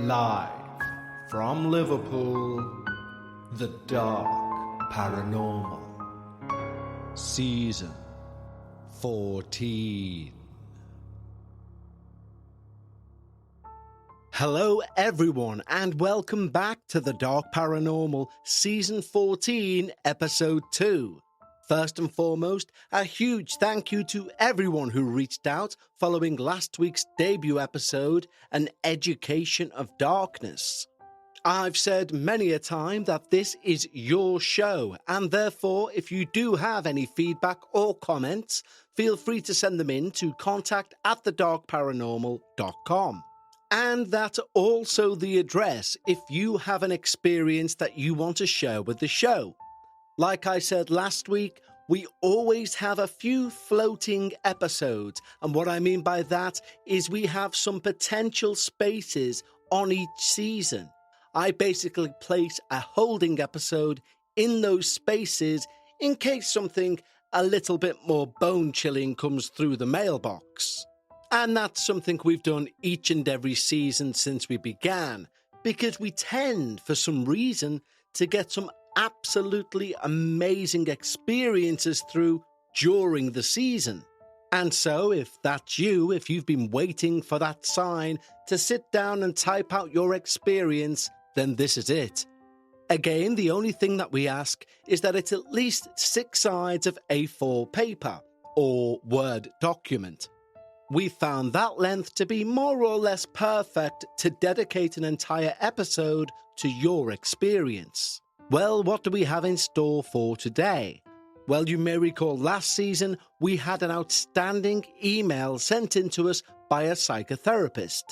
Live from Liverpool, the Dark Paranormal, Season 14. Hello everyone and welcome back to the Dark Paranormal, Season 14, Episode 2. First and foremost, a huge thank you to everyone who reached out following last week's debut episode, An Education of Darkness. I've said many a time that this is your show, and therefore if you do have any feedback or comments, feel free to send them in to contact@thedarkparanormal.com. And that's also the address if you have an experience that you want to share with the show. Like I said last week, we always have a few floating episodes, and what I mean by that is we have some potential spaces on each season. I basically place a holding episode in those spaces in case something a little bit more bone-chilling comes through the mailbox. And that's something we've done each and every season since we began, because we tend, for some reason, to get some absolutely amazing experiences through during the season. And so, if that's you, if you've been waiting for that sign to sit down and type out your experience, then this is it. Again, the only thing that we ask is that it's at least 6 sides of A4 paper, or Word document. We found that length to be more or less perfect to dedicate an entire episode to your experience. Well, what do we have in store for today? Well, you may recall last season we had an outstanding email sent in to us by a psychotherapist.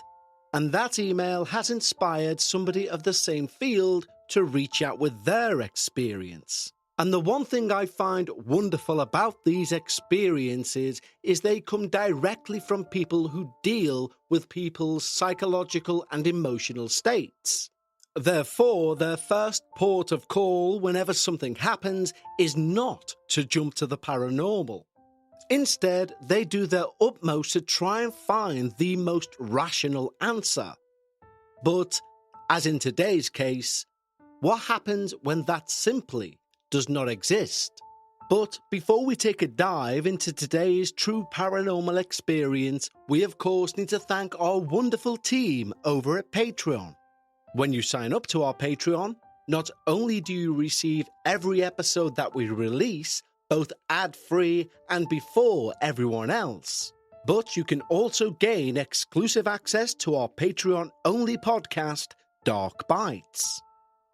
And that email has inspired somebody of the same field to reach out with their experience. And the one thing I find wonderful about these experiences is they come directly from people who deal with people's psychological and emotional states. Therefore, their first port of call whenever something happens is not to jump to the paranormal. Instead, they do their utmost to try and find the most rational answer. But, as in today's case, what happens when that simply does not exist? But before we take a dive into today's true paranormal experience, we of course need to thank our wonderful team over at Patreon. When you sign up to our Patreon, not only do you receive every episode that we release, both ad-free and before everyone else, but you can also gain exclusive access to our Patreon-only podcast, Dark Bites.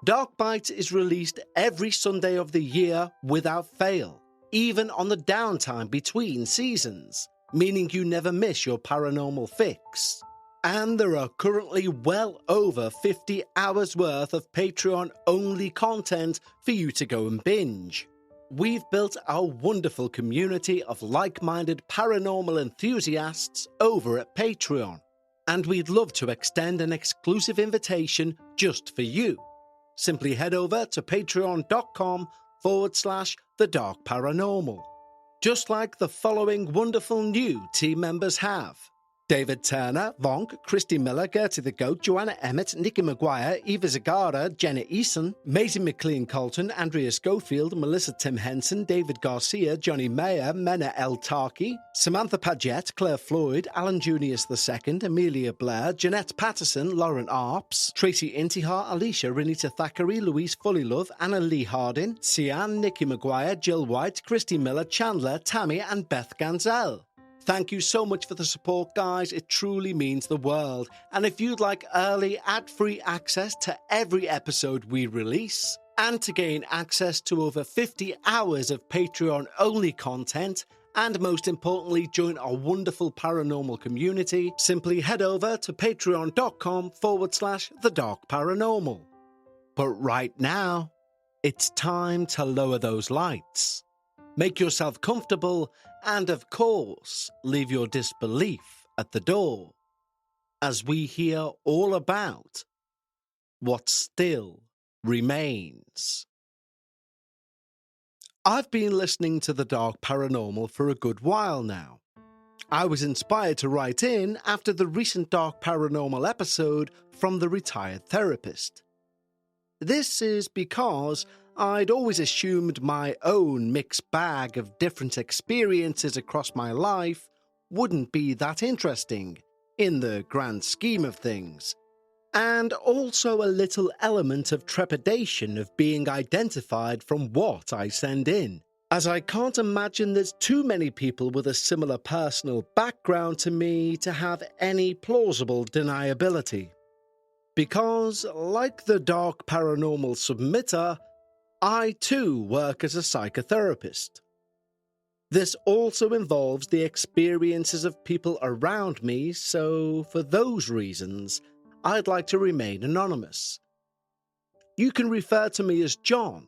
Dark Bites is released every Sunday of the year without fail, even on the downtime between seasons, meaning you never miss your paranormal fix. And there are currently well over 50 hours worth of Patreon-only content for you to go and binge. We've built our wonderful community of like-minded paranormal enthusiasts over at Patreon, and we'd love to extend an exclusive invitation just for you. Simply head over to patreon.com/The Dark Paranormal. Just like the following wonderful new team members have: David Turner, Vonk, Christy Miller, Gertie the Goat, Joanna Emmett, Nikki Maguire, Eva Zagara, Jenna Eason, Maisie McLean Colton, Andrea Schofield, Melissa Tim Henson, David Garcia, Johnny Mayer, Mena L. Tarkey, Samantha Paget, Claire Floyd, Alan Junius II, Amelia Blair, Jeanette Patterson, Lauren Arps, Tracy Intihar, Alicia Renita Thackeray, Louise Fullylove, Anna Lee Hardin, Sian, Nikki Maguire, Jill White, Christy Miller, Chandler, Tammy, and Beth Ganzel. Thank you so much for the support, guys. It truly means the world. And if you'd like early ad-free access to every episode we release, and to gain access to over 50 hours of Patreon-only content, and most importantly, join our wonderful paranormal community, simply head over to patreon.com/The Dark Paranormal. But right now, it's time to lower those lights. Make yourself comfortable, and of course, leave your disbelief at the door, as we hear all about what still remains. I've been listening to the Dark Paranormal for a good while now. I was inspired to write in after the recent Dark Paranormal episode from the retired therapist. This is because I'd always assumed my own mixed bag of different experiences across my life wouldn't be that interesting in the grand scheme of things, and also a little element of trepidation of being identified from what I send in, as I can't imagine there's too many people with a similar personal background to me to have any plausible deniability. Because, like the Dark Paranormal submitter, I too work as a psychotherapist. This also involves the experiences of people around me, so for those reasons, I'd like to remain anonymous. You can refer to me as John,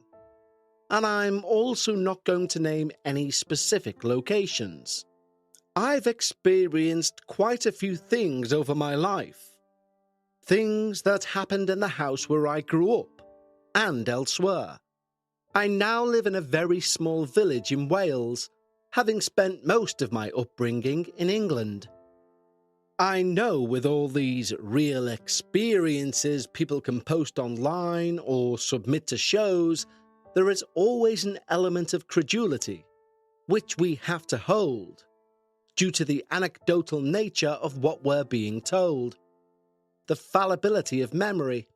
and I'm also not going to name any specific locations. I've experienced quite a few things over my life. Things that happened in the house where I grew up, and elsewhere. I now live in a very small village in Wales, having spent most of my upbringing in England. I know with all these real experiences people can post online or submit to shows, there is always an element of credulity, which we have to hold, due to the anecdotal nature of what we're being told, the fallibility of memory,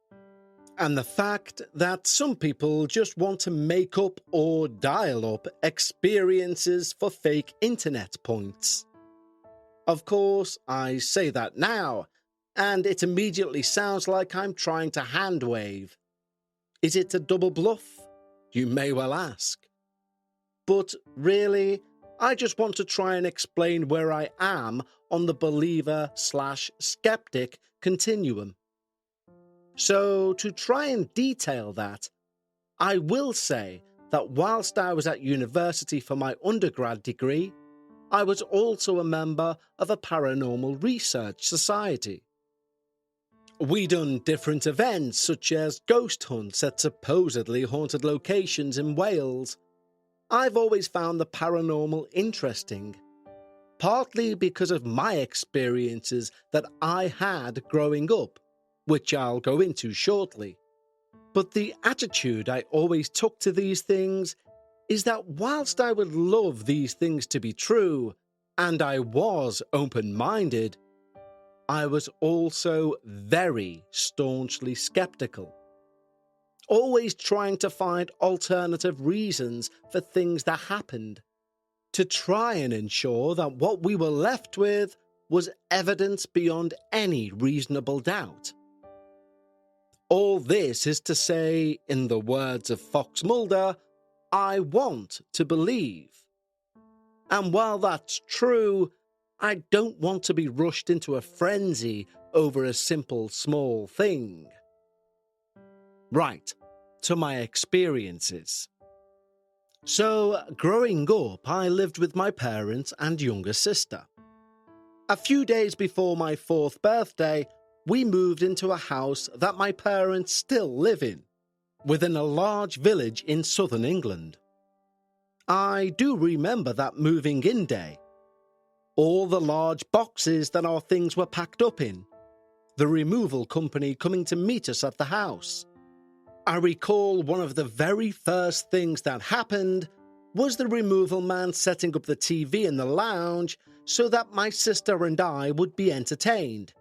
and the fact that some people just want to make up or dial up experiences for fake internet points. Of course, I say that now, and it immediately sounds like I'm trying to hand wave. Is it a double bluff? You may well ask. But really, I just want to try and explain where I am on the believer/skeptic continuum. So, to try and detail that, I will say that whilst I was at university for my undergrad degree, I was also a member of a paranormal research society. We done different events such as ghost hunts at supposedly haunted locations in Wales. I've always found the paranormal interesting, partly because of my experiences that I had growing up, which I'll go into shortly. But the attitude I always took to these things is that whilst I would love these things to be true, and I was open-minded, I was also very staunchly skeptical, always trying to find alternative reasons for things that happened, to try and ensure that what we were left with was evidence beyond any reasonable doubt. All this is to say, in the words of Fox Mulder, I want to believe. And while that's true, I don't want to be rushed into a frenzy over a simple small thing. Right, to my experiences. So, growing up, I lived with my parents and younger sister. A few days before my 4th birthday, we moved into a house that my parents still live in, within a large village in southern England. I do remember that moving in day. All the large boxes that our things were packed up in. The removal company coming to meet us at the house. I recall one of the very first things that happened was the removal man setting up the TV in the lounge so that my sister and I would be entertained.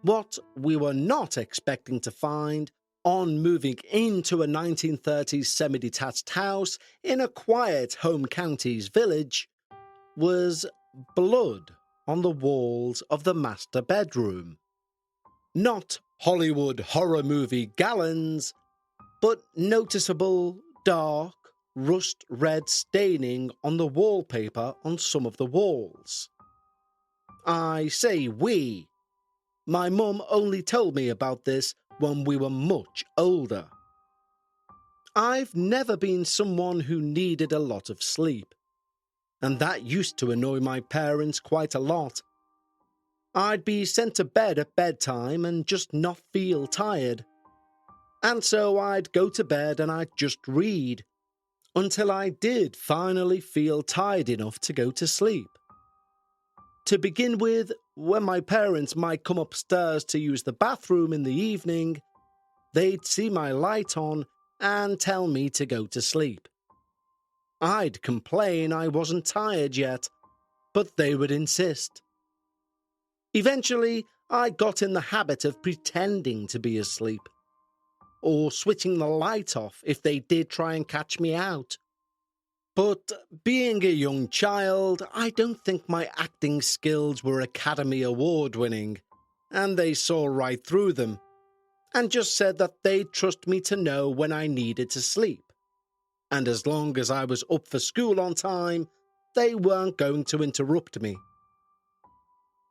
What we were not expecting to find on moving into a 1930s semi-detached house in a quiet home counties village was blood on the walls of the master bedroom. Not Hollywood horror movie gallons, but noticeable dark, rust red staining on the wallpaper on some of the walls. I say we. My mum only told me about this when we were much older. I've never been someone who needed a lot of sleep, and that used to annoy my parents quite a lot. I'd be sent to bed at bedtime and just not feel tired. And so I'd go to bed and I'd just read, until I did finally feel tired enough to go to sleep. To begin with, when my parents might come upstairs to use the bathroom in the evening, they'd see my light on and tell me to go to sleep. I'd complain I wasn't tired yet, but they would insist. Eventually, I got in the habit of pretending to be asleep, or switching the light off if they did try and catch me out. But being a young child, I don't think my acting skills were Academy Award winning, and they saw right through them, and just said that they'd trust me to know when I needed to sleep. And as long as I was up for school on time, they weren't going to interrupt me.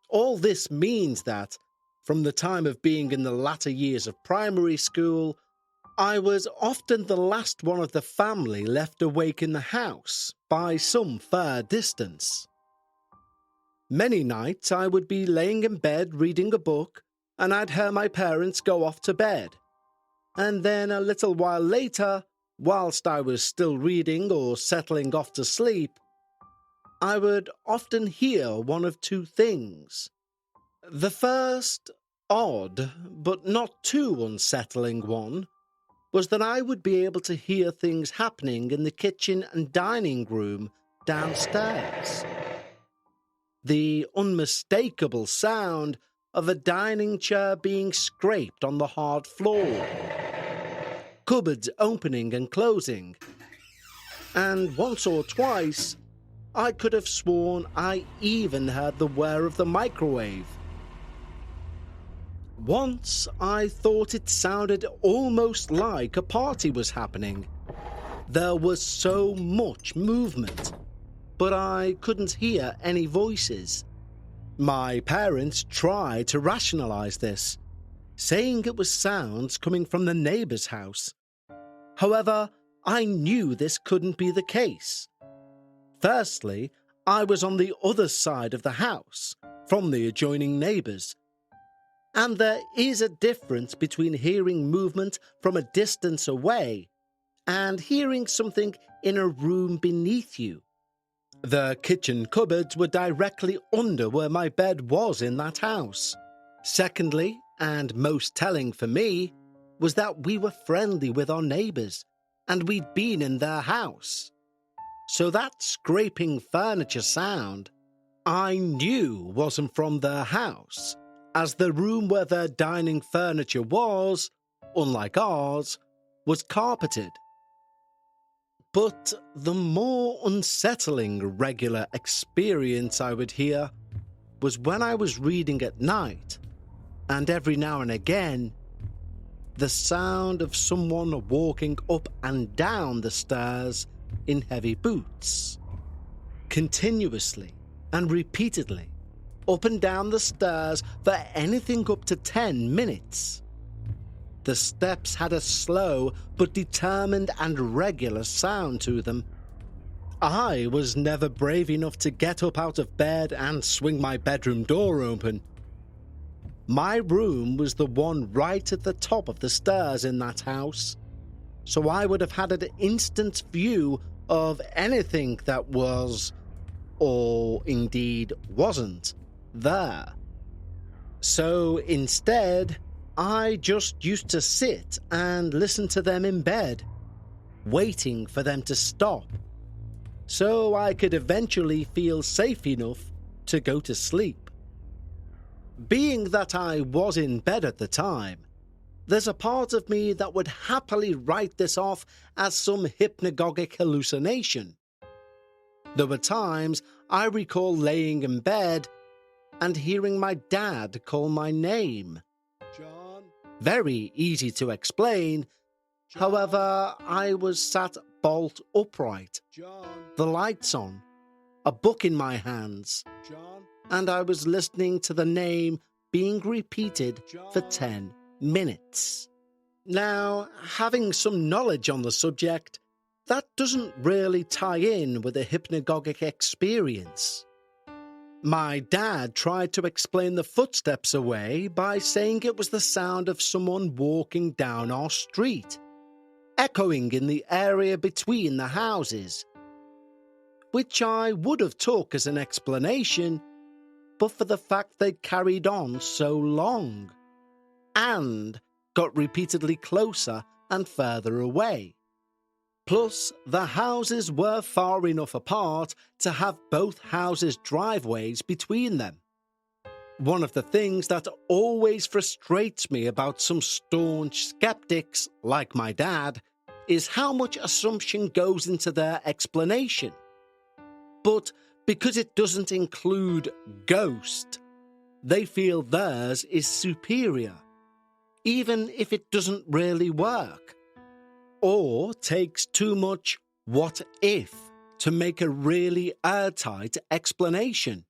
All this means that, from the time of being in the latter years of primary school, I was often the last one of the family left awake in the house by some fair distance. Many nights I would be laying in bed reading a book, and I'd hear my parents go off to bed. And then a little while later, whilst I was still reading or settling off to sleep, I would often hear one of two things. The first, odd, but not too unsettling one, was that I would be able to hear things happening in the kitchen and dining room downstairs. The unmistakable sound of a dining chair being scraped on the hard floor, cupboards opening and closing, and once or twice I could have sworn I even heard the whir of the microwave. Once I thought it sounded almost like a party was happening. There was so much movement, but I couldn't hear any voices. My parents tried to rationalize this, saying it was sounds coming from the neighbor's house. However, I knew this couldn't be the case. Firstly, I was on the other side of the house, from the adjoining neighbors. And there is a difference between hearing movement from a distance away and hearing something in a room beneath you. The kitchen cupboards were directly under where my bed was in that house. Secondly, and most telling for me, was that we were friendly with our neighbors and we'd been in their house. So that scraping furniture sound, I knew wasn't from their house, as the room where their dining furniture was, unlike ours, was carpeted. But the more unsettling regular experience I would hear was when I was reading at night, and every now and again, the sound of someone walking up and down the stairs in heavy boots, continuously and repeatedly, up and down the stairs for anything up to 10 minutes. The steps had a slow but determined and regular sound to them. I was never brave enough to get up out of bed and swing my bedroom door open. My room was the one right at the top of the stairs in that house, so I would have had an instant view of anything that was, or indeed wasn't, there. So instead, I just used to sit and listen to them in bed, waiting for them to stop, so I could eventually feel safe enough to go to sleep. Being that I was in bed at the time, there's a part of me that would happily write this off as some hypnagogic hallucination. There were times I recall laying in bed and hearing my dad call my name. John. Very easy to explain. John. However, I was sat bolt upright, John. The lights on, a book in my hands, John. And I was listening to the name being repeated John. For 10 minutes. Now, having some knowledge on the subject, that doesn't really tie in with a hypnagogic experience. My dad tried to explain the footsteps away by saying it was the sound of someone walking down our street, echoing in the area between the houses, which I would have took as an explanation, but for the fact they carried on so long and got repeatedly closer and further away. Plus, the houses were far enough apart to have both houses' driveways between them. One of the things that always frustrates me about some staunch skeptics, like my dad, is how much assumption goes into their explanation. But because it doesn't include ghost, they feel theirs is superior, even if it doesn't really work, or takes too much what if to make a really airtight explanation.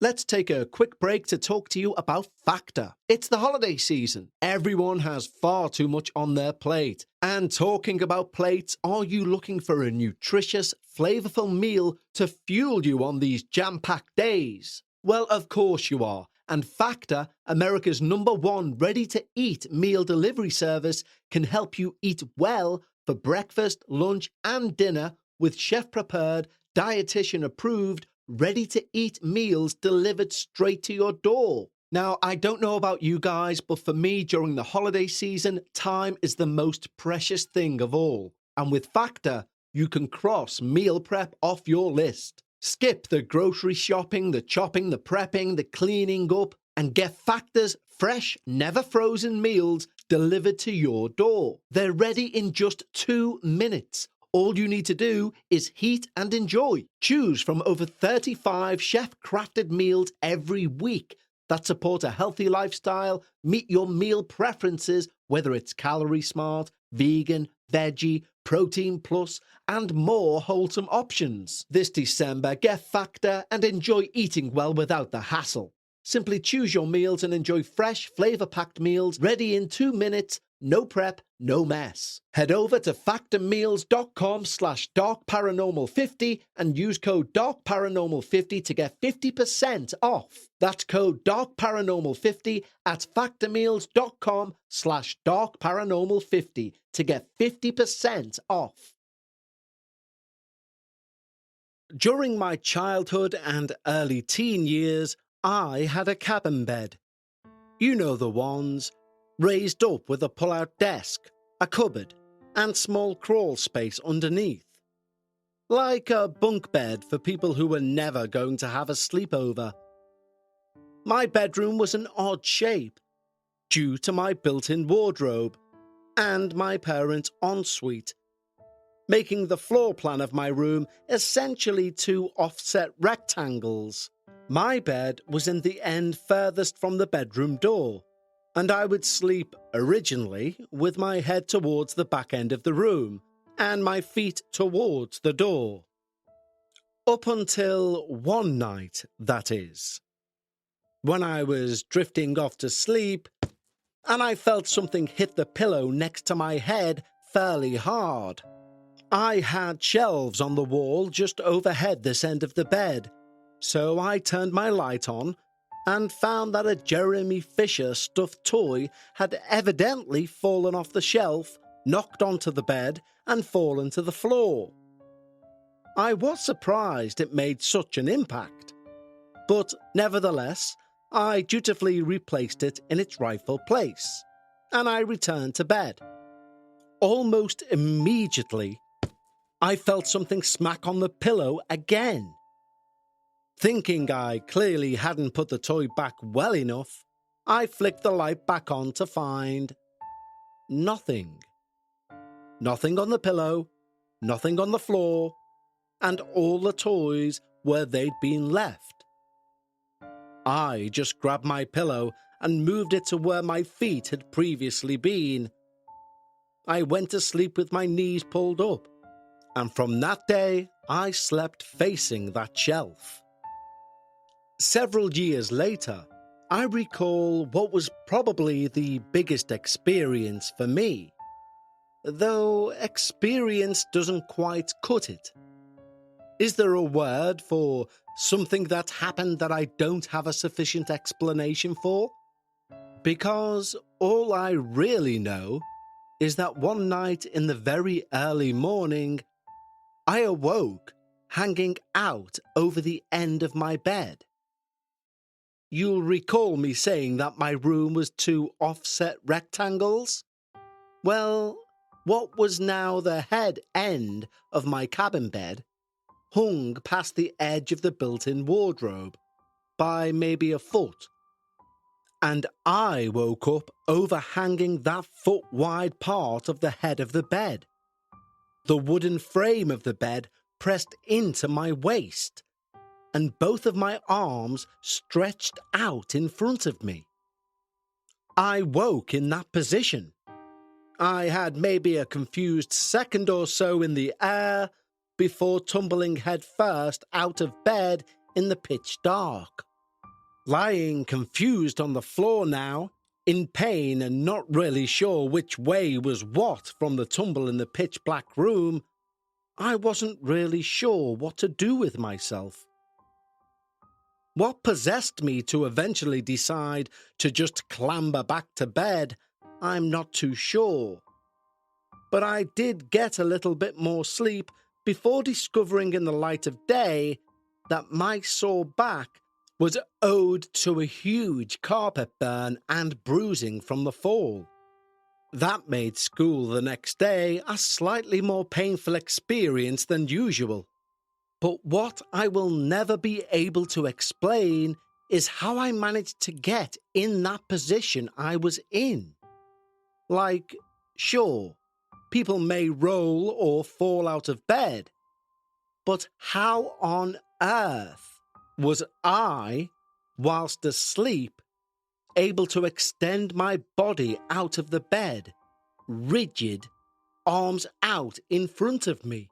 Let's take a quick break to talk to you about Factor. It's the holiday season. Everyone has far too much on their plate. And talking about plates, are you looking for a nutritious, flavorful meal to fuel you on these jam-packed days? Well, of course you are. And Factor, America's #1 ready-to-eat meal delivery service, can help you eat well for breakfast, lunch, and dinner with chef-prepared, dietitian-approved, ready-to-eat meals delivered straight to your door. Now, I don't know about you guys, but for me, during the holiday season, time is the most precious thing of all. And with Factor, you can cross meal prep off your list. Skip the grocery shopping, the chopping, the prepping, the cleaning up, and get Factor's fresh, never frozen meals delivered to your door. They're ready in just 2 minutes. All you need to do is heat and enjoy. Choose from over 35 chef-crafted meals every week that support a healthy lifestyle, meet your meal preferences, whether it's calorie smart, vegan, veggie, protein plus, and more wholesome options. This December, get Factor and enjoy eating well without the hassle. Simply choose your meals and enjoy fresh, flavor-packed meals ready in 2 minutes. No prep, no mess. Head over to factormeals.com/darkparanormal50 and use code darkparanormal50 to get 50% off. That's code darkparanormal50 at factormeals.com/darkparanormal50 to get 50% off. During my childhood and early teen years, I had a cabin bed. You know the ones. Raised up with a pull-out desk, a cupboard, and small crawl space underneath. Like a bunk bed for people who were never going to have a sleepover. My bedroom was an odd shape, due to my built-in wardrobe and my parents' ensuite, making the floor plan of my room essentially 2 offset rectangles. My bed was in the end furthest from the bedroom door, and I would sleep, originally, with my head towards the back end of the room and my feet towards the door. Up until one night, that is. When I was drifting off to sleep, and I felt something hit the pillow next to my head fairly hard. I had shelves on the wall just overhead this end of the bed, so I turned my light on and found that a Jeremy Fisher stuffed toy had evidently fallen off the shelf, knocked onto the bed, and fallen to the floor. I was surprised it made such an impact, but nevertheless, I dutifully replaced it in its rightful place, and I returned to bed. Almost immediately, I felt something smack on the pillow again. Thinking I clearly hadn't put the toy back well enough, I flicked the light back on to find nothing. Nothing on the pillow, nothing on the floor, and all the toys where they'd been left. I just grabbed my pillow and moved it to where my feet had previously been. I went to sleep with my knees pulled up, and from that day, I slept facing that shelf. Several years later, I recall what was probably the biggest experience for me, though experience doesn't quite cut it. Is there a word for something that happened that I don't have a sufficient explanation for? Because all I really know is that one night in the very early morning, I awoke hanging out over the end of my bed. You'll recall me saying that my room was two offset rectangles? Well, what was now the head end of my cabin bed hung past the edge of the built-in wardrobe by maybe a foot. And I woke up overhanging that foot-wide part of the head of the bed. The wooden frame of the bed pressed into my waist, and both of my arms stretched out in front of me. I woke in that position. I had maybe a confused second or so in the air before tumbling headfirst out of bed in the pitch dark. Lying confused on the floor now, in pain and not really sure which way was what from the tumble in the pitch-black room, I wasn't really sure what to do with myself. What possessed me to eventually decide to just clamber back to bed, I'm not too sure. But I did get a little bit more sleep before discovering in the light of day that my sore back was owed to a huge carpet burn and bruising from the fall. That made school the next day a slightly more painful experience than usual. But what I will never be able to explain is how I managed to get in that position I was in. Like, sure, people may roll or fall out of bed, but how on earth was I, whilst asleep, able to extend my body out of the bed, rigid, arms out in front of me,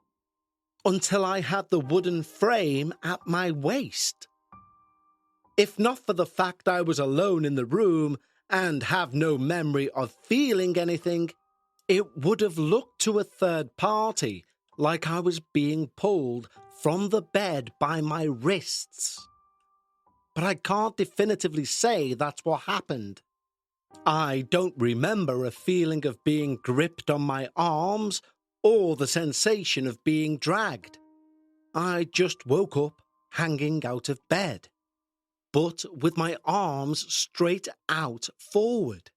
until I had the wooden frame at my waist? If not for the fact I was alone in the room and have no memory of feeling anything, it would have looked to a third party like I was being pulled from the bed by my wrists. But I can't definitively say that's what happened. I don't remember a feeling of being gripped on my arms or the sensation of being dragged. I just woke up hanging out of bed, but with my arms straight out forward.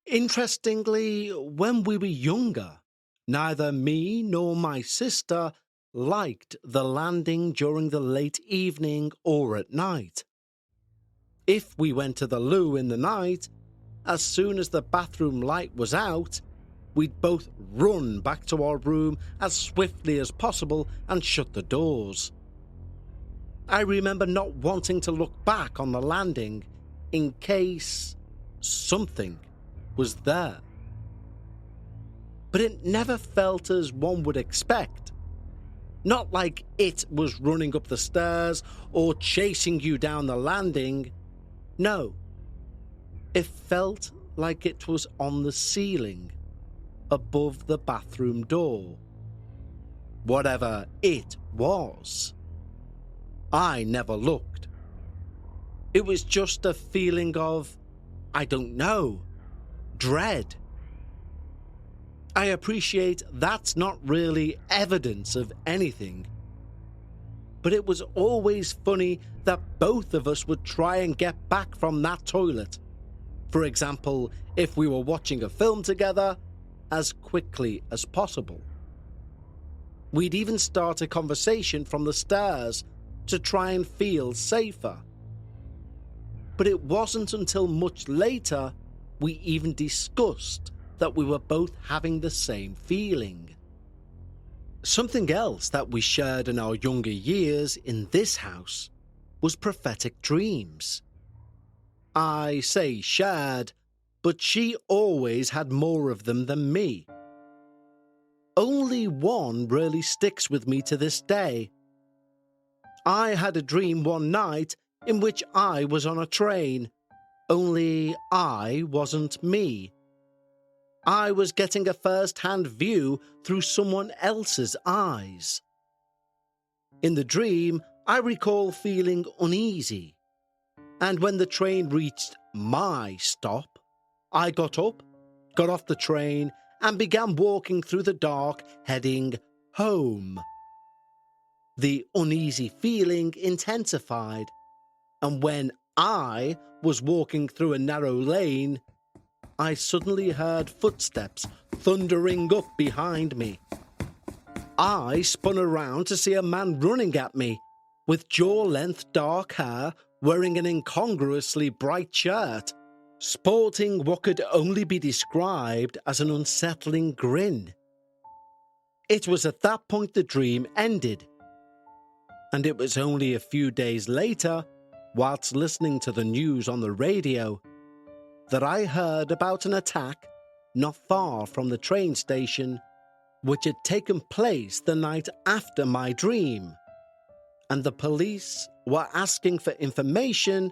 Interestingly, when we were younger, neither me nor my sister liked the landing during the late evening or at night. If we went to the loo in the night, as soon as the bathroom light was out, we'd both run back to our room as swiftly as possible and shut the doors. I remember not wanting to look back on the landing in case something was there. But it never felt as one would expect. Not like it was running up the stairs or chasing you down the landing. No, it felt like it was on the ceiling above the bathroom door. Whatever it was. I never looked. It was just a feeling of, I don't know, dread. I appreciate that's not really evidence of anything. But it was always funny that both of us would try and get back from that toilet. For example, if we were watching a film together, as quickly as possible. We'd even start a conversation from the stairs to try and feel safer. But it wasn't until much later we even discussed that we were both having the same feeling. Something else that we shared in our younger years in this house was prophetic dreams. I say shared, but she always had more of them than me. Only one really sticks with me to this day. I had a dream one night in which I was on a train, only I wasn't me. I was getting a first-hand view through someone else's eyes. In the dream, I recall feeling uneasy, and when the train reached my stop, I got up, got off the train, and began walking through the dark, heading home. The uneasy feeling intensified, and when I was walking through a narrow lane, I suddenly heard footsteps thundering up behind me. I spun around to see a man running at me, with jaw-length dark hair, wearing an incongruously bright shirt, sporting what could only be described as an unsettling grin. It was at that point the dream ended, and it was only a few days later, whilst listening to the news on the radio, that I heard about an attack not far from the train station, which had taken place the night after my dream, and the police were asking for information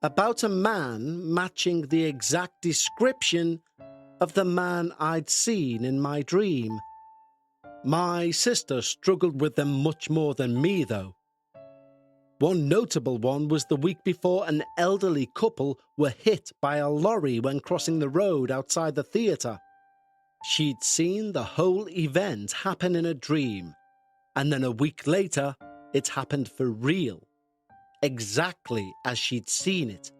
about a man matching the exact description of the man I'd seen in my dream. My sister struggled with them much more than me, though. One notable one was the week before an elderly couple were hit by a lorry when crossing the road outside the theatre. She'd seen the whole event happen in a dream, and then a week later, it happened for real, exactly as she'd seen it.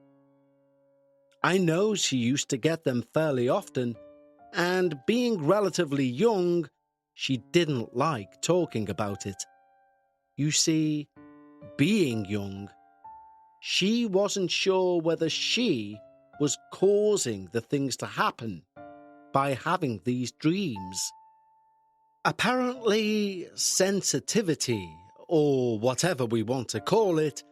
I know she used to get them fairly often, and being relatively young, she didn't like talking about it. You see, being young, she wasn't sure whether she was causing the things to happen by having these dreams. Apparently, sensitivity, or whatever we want to call it,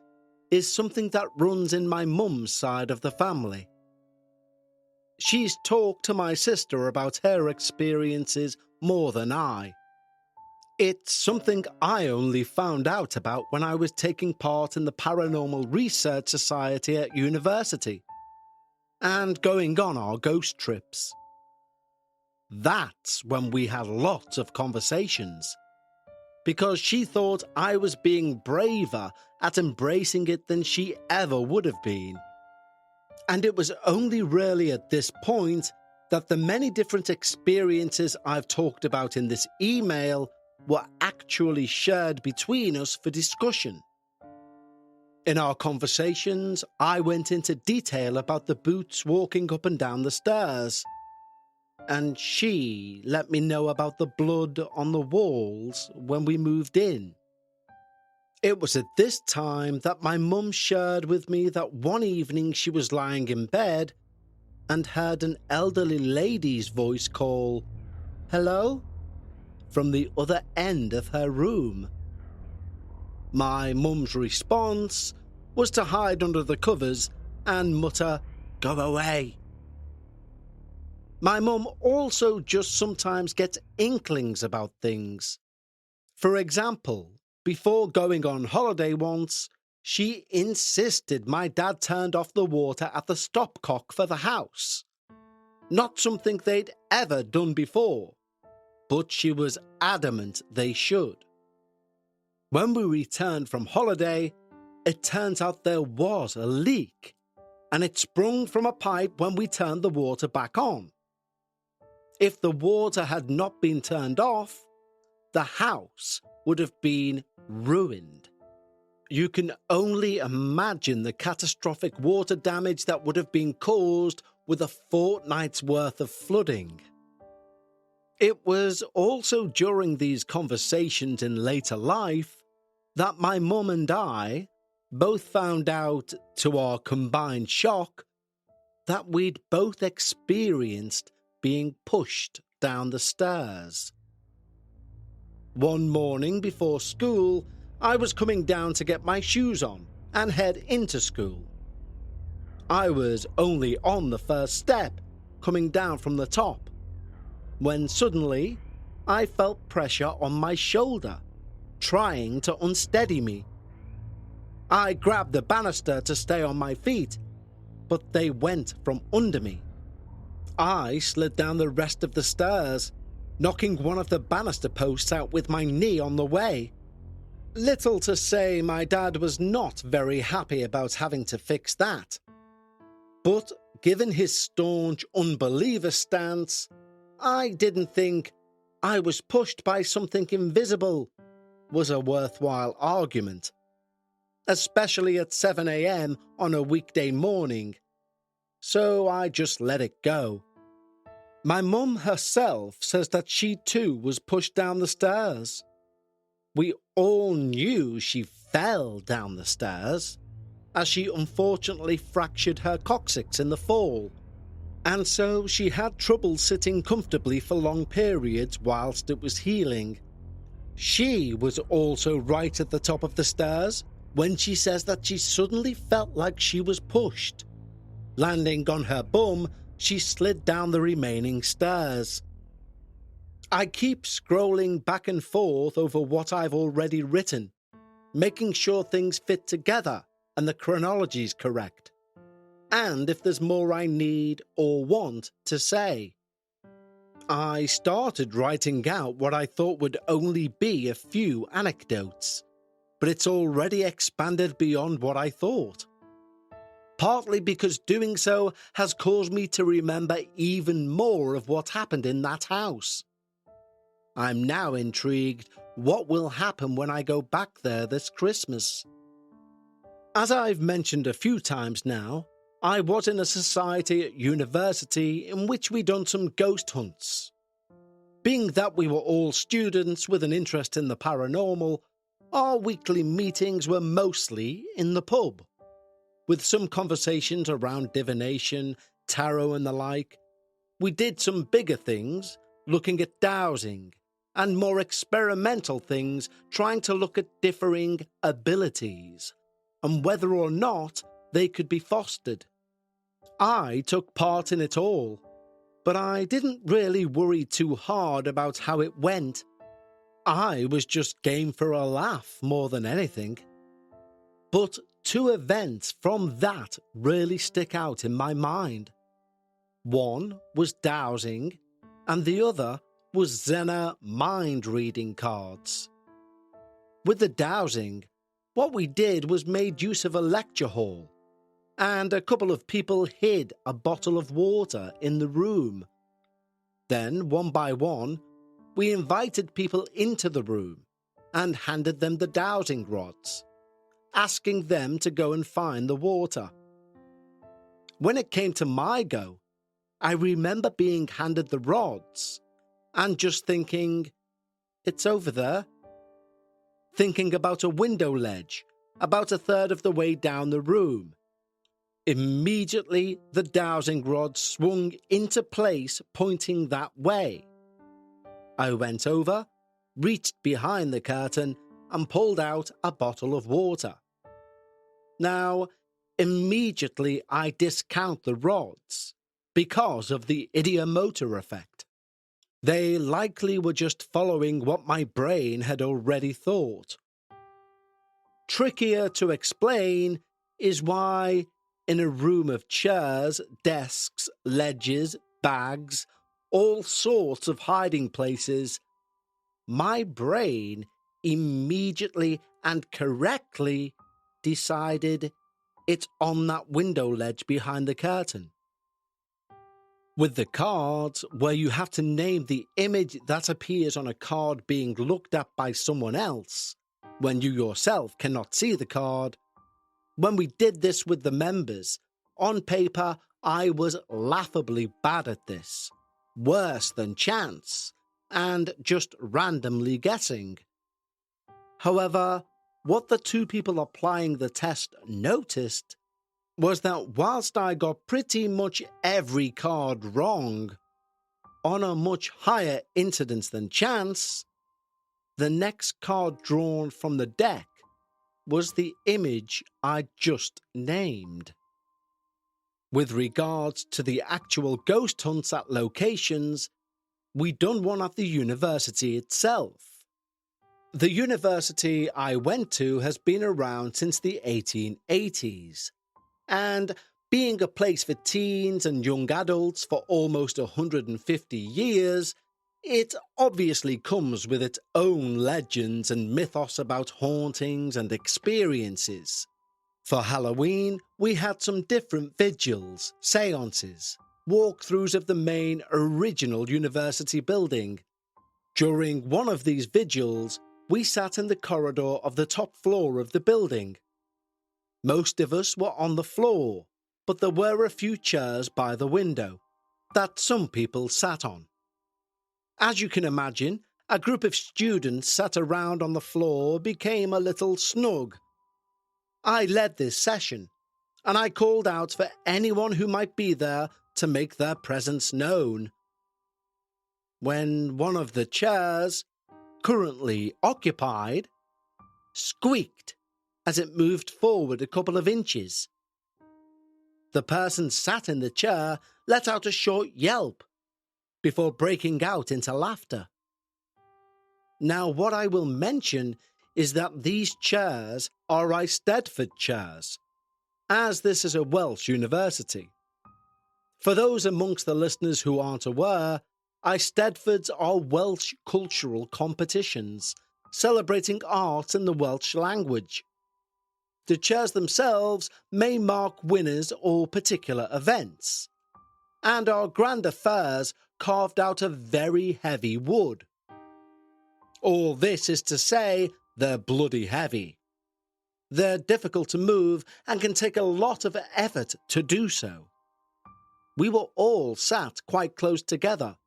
is something that runs in my mum's side of the family. She's talked to my sister about her experiences more than I. It's something I only found out about when I was taking part in the Paranormal Research Society at university and going on our ghost trips. That's when we had lots of conversations, because she thought I was being braver at embracing it than she ever would have been. And it was only really at this point that the many different experiences I've talked about in this email were actually shared between us for discussion. In our conversations, I went into detail about the boots walking up and down the stairs, and she let me know about the blood on the walls when we moved in. It was at this time that my mum shared with me that one evening she was lying in bed and heard an elderly lady's voice call, "Hello?" from the other end of her room. My mum's response was to hide under the covers and mutter, "Go away." My mum also just sometimes gets inklings about things. For example, before going on holiday once, she insisted my dad turned off the water at the stopcock for the house. Not something they'd ever done before, but she was adamant they should. When we returned from holiday, it turns out there was a leak, and it sprung from a pipe when we turned the water back on. If the water had not been turned off, the house would have been ruined. You can only imagine the catastrophic water damage that would have been caused with a fortnight's worth of flooding. It was also during these conversations in later life that my mum and I both found out, to our combined shock, that we'd both experienced being pushed down the stairs. One morning before school, I was coming down to get my shoes on and head into school. I was only on the first step, coming down from the top, when suddenly I felt pressure on my shoulder, trying to unsteady me. I grabbed the banister to stay on my feet, but they went from under me. I slid down the rest of the stairs, knocking one of the banister posts out with my knee on the way. Little to say, my dad was not very happy about having to fix that. But given his staunch unbeliever stance, I didn't think I was pushed by something invisible, was a worthwhile argument, especially at 7 a.m. on a weekday morning, so I just let it go. My mum herself says that she too was pushed down the stairs. We all knew she fell down the stairs, as she unfortunately fractured her coccyx in the fall, and so she had trouble sitting comfortably for long periods whilst it was healing. She was also right at the top of the stairs when she says that she suddenly felt like she was pushed. Landing on her bum, she slid down the remaining stairs. I keep scrolling back and forth over what I've already written, making sure things fit together and the chronology's correct, and if there's more I need or want to say. I started writing out what I thought would only be a few anecdotes, but it's already expanded beyond what I thought. Partly because doing so has caused me to remember even more of what happened in that house. I'm now intrigued what will happen when I go back there this Christmas. As I've mentioned a few times now, I was in a society at university in which we done some ghost hunts. Being that we were all students with an interest in the paranormal, our weekly meetings were mostly in the pub, with some conversations around divination, tarot and the like. We did some bigger things, looking at dowsing, and more experimental things trying to look at differing abilities, and whether or not they could be fostered. I took part in it all, but I didn't really worry too hard about how it went. I was just game for a laugh more than anything. But two events from that really stick out in my mind. One was dowsing, and the other was Zena mind reading cards. With the dowsing, what we did was made use of a lecture hall, and a couple of people hid a bottle of water in the room. Then, one by one, we invited people into the room and handed them the dowsing rods, asking them to go and find the water. When it came to my go, I remember being handed the rods and just thinking, it's over there. Thinking about a window ledge, about a third of the way down the room. Immediately, the dowsing rod swung into place, pointing that way. I went over, reached behind the curtain, and pulled out a bottle of water. Now, immediately I discount the rods because of the ideomotor effect. They likely were just following what my brain had already thought. Trickier to explain is why, in a room of chairs, desks, ledges, bags, all sorts of hiding places, my brain immediately and correctly decided it's on that window ledge behind the curtain. With the cards, where you have to name the image that appears on a card being looked at by someone else, when you yourself cannot see the card, when we did this with the members, on paper I was laughably bad at this, worse than chance, and just randomly guessing. However, what the two people applying the test noticed was that whilst I got pretty much every card wrong, on a much higher incidence than chance, the next card drawn from the deck was the image I just named. With regards to the actual ghost hunts at locations, we done one at the university itself. The university I went to has been around since the 1880s, and being a place for teens and young adults for almost 150 years, it obviously comes with its own legends and mythos about hauntings and experiences. For Halloween, we had some different vigils, seances, walkthroughs of the main original university building. During one of these vigils, we sat in the corridor of the top floor of the building. Most of us were on the floor, but there were a few chairs by the window that some people sat on. As you can imagine, a group of students sat around on the floor became a little snug. I led this session, and I called out for anyone who might be there to make their presence known. When one of the chairs, currently occupied, squeaked as it moved forward a couple of inches. The person sat in the chair let out a short yelp before breaking out into laughter. Now, what I will mention is that these chairs are Eisteddfod chairs, as this is a Welsh university. For those amongst the listeners who aren't aware, Eisteddfods are Welsh cultural competitions celebrating art in the Welsh language. The chairs themselves may mark winners or particular events, and are grand affairs carved out of very heavy wood. All this is to say, they're bloody heavy. They're difficult to move and can take a lot of effort to do so. We were all sat quite close together,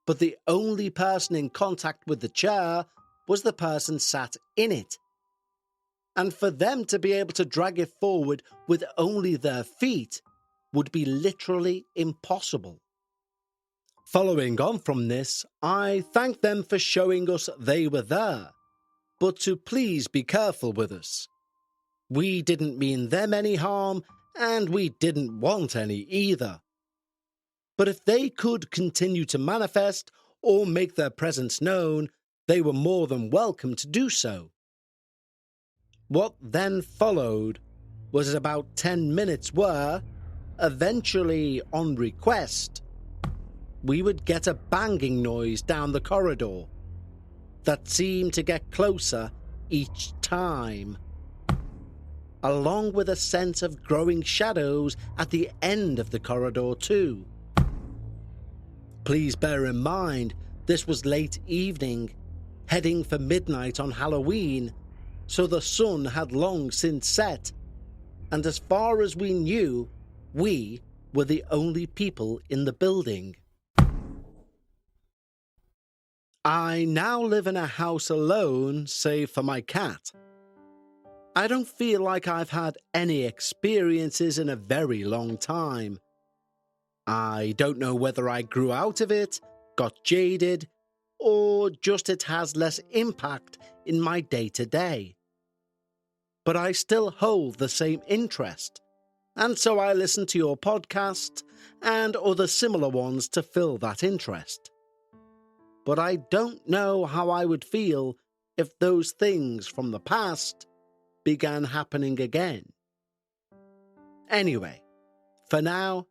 but the only person in contact with the chair was the person sat in it. And for them to be able to drag it forward with only their feet would be literally impossible. Following on from this, I thanked them for showing us they were there, but to please be careful with us. We didn't mean them any harm, and we didn't want any either. But if they could continue to manifest or make their presence known, they were more than welcome to do so. What then followed was about 10 minutes where, eventually on request, we would get a banging noise down the corridor that seemed to get closer each time, along with a sense of growing shadows at the end of the corridor too. Please bear in mind, this was late evening, heading for midnight on Halloween, so the sun had long since set, and as far as we knew, we were the only people in the building. I now live in a house alone, save for my cat. I don't feel like I've had any experiences in a very long time. I don't know whether I grew out of it, got jaded, or just it has less impact in my day-to-day. But I still hold the same interest, and so I listen to your podcast and other similar ones to fill that interest. But I don't know how I would feel if those things from the past began happening again. Anyway, for now,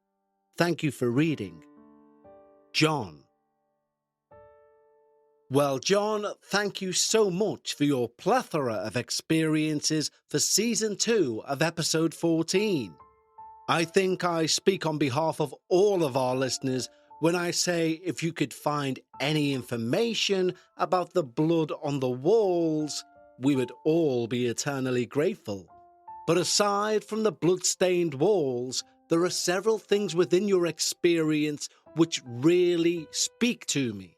thank you for reading. John. Well, John, thank you so much for your plethora of experiences for Season 2 of Episode 14. I think I speak on behalf of all of our listeners when I say if you could find any information about the blood on the walls, we would all be eternally grateful. But aside from the blood-stained walls, there are several things within your experience which really speak to me.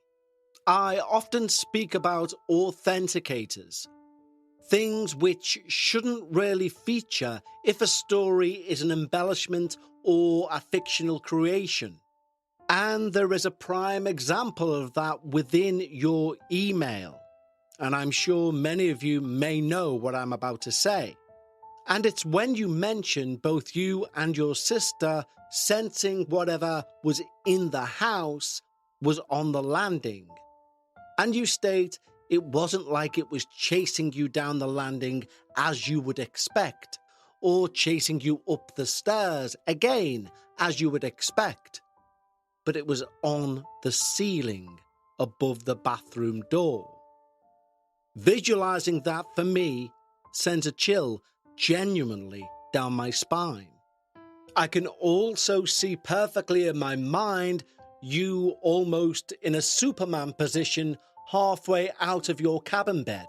I often speak about authenticators, things which shouldn't really feature if a story is an embellishment or a fictional creation. And there is a prime example of that within your email. And I'm sure many of you may know what I'm about to say. And it's when you mention both you and your sister sensing whatever was in the house was on the landing. And you state it wasn't like it was chasing you down the landing as you would expect, or chasing you up the stairs again as you would expect. But it was on the ceiling above the bathroom door. Visualizing that for me sends a chill genuinely down my spine. I can also see perfectly in my mind you almost in a Superman position halfway out of your cabin bed,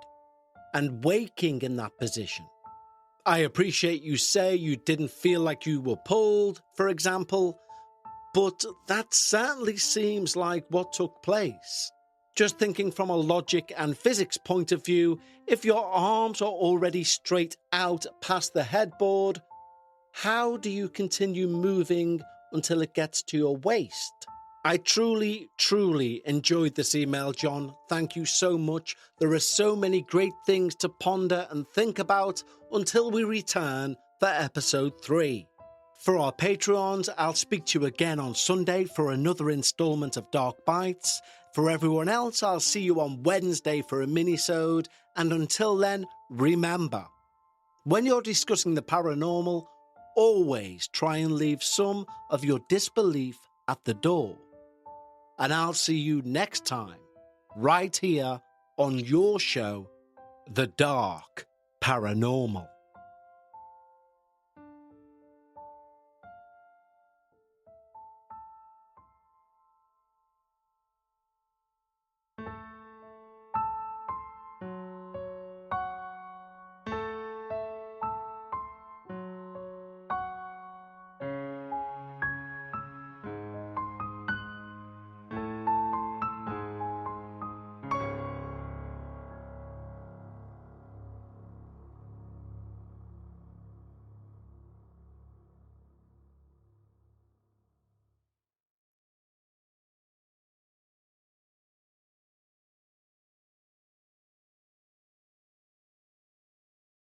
and waking in that position. I appreciate you say you didn't feel like you were pulled, for example, but that certainly seems like what took place. Just thinking from a logic and physics point of view, if your arms are already straight out past the headboard, how do you continue moving until it gets to your waist? I truly enjoyed this email, John. Thank you so much. There are so many great things to ponder and think about until we return for episode 3. For our Patreons, I'll speak to you again on Sunday for another installment of Dark Bites. For everyone else, I'll see you on Wednesday for a mini-sode. And until then, remember, when you're discussing the paranormal, always try and leave some of your disbelief at the door. And I'll see you next time, right here on your show, The Dark Paranormal.